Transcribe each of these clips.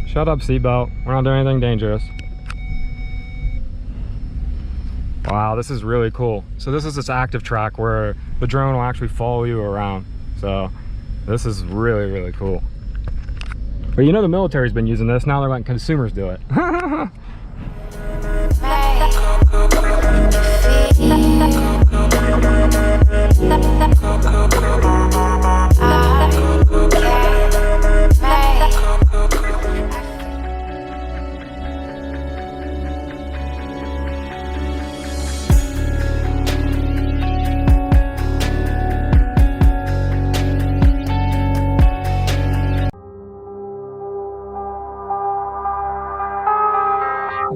Shut up, seatbelt. We're not doing anything dangerous. Wow, this is really cool. So this is this active track where the drone will actually follow you around. So this is really, really cool. But you know the military's been using this, now they're letting consumers do it.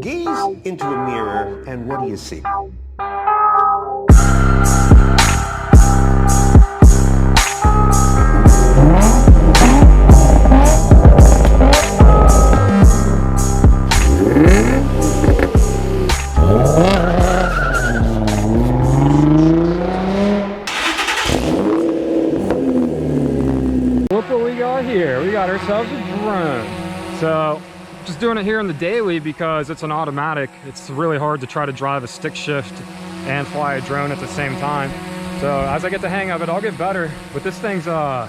Gaze into a mirror, and what do you see? Look what we got here. We got ourselves a drone. So just doing it here in the daily because it's an automatic. It's really hard to try to drive a stick shift and fly a drone at the same time. So as I get the hang of it, I'll get better. But this thing's, I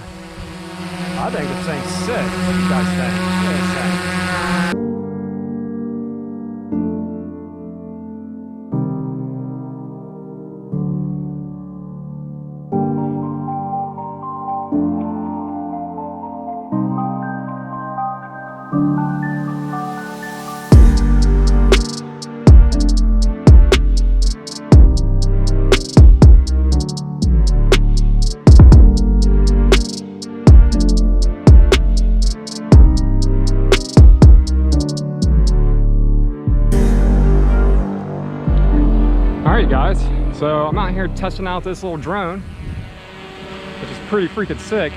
think this thing's sick. What do you guys think? Really sick. Alright guys, so I'm out here testing out this little drone, which is pretty freaking sick.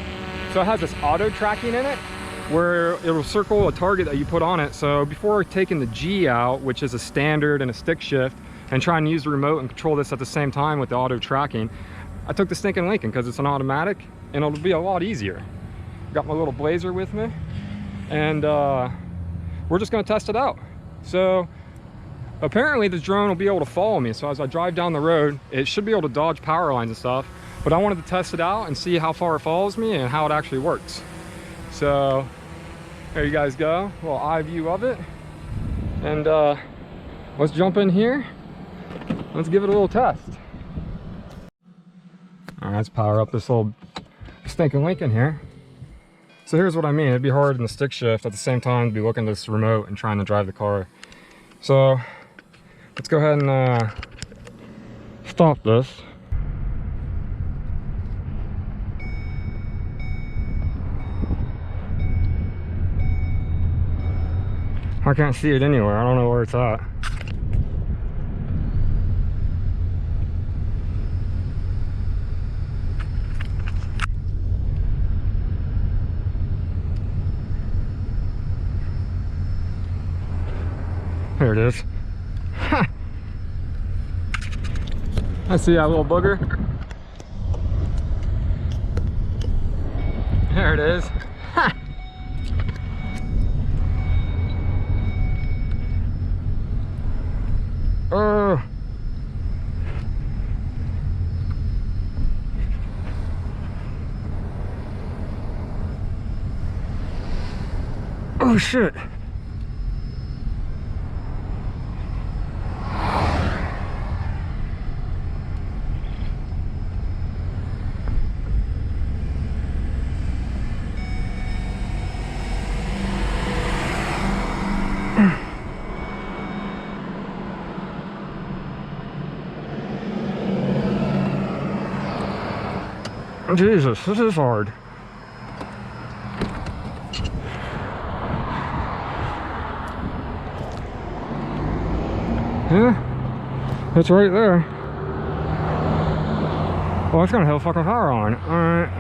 So it has this auto tracking in it, where it'll circle a target that you put on it. So before taking the G out, which is a standard and a stick shift, and trying to use the remote and control this at the same time with the auto tracking, I took the stinking Lincoln because it's an automatic and it'll be a lot easier. Got my little Blazer with me, and we're just gonna test it out. So apparently this drone will be able to follow me, so as I drive down the road it should be able to dodge power lines and stuff, but I wanted to test it out and see how far it follows me and how it actually works. So there you guys go, a little eye view of it, and let's jump in here, let's give it a little test. All right, let's power up this little stinking Lincoln here. So here's what I mean, it'd be hard in the stick shift at the same time to be looking at this remote and trying to drive the car. So let's go ahead and stop this. I can't see it anywhere. I don't know where it's at. There it is. Ha! I see that little booger. There it is. Ha! Oh. Oh shit. Jesus, this is hard. Yeah, it's right there. Well, it's gonna have fucking power on. Alright,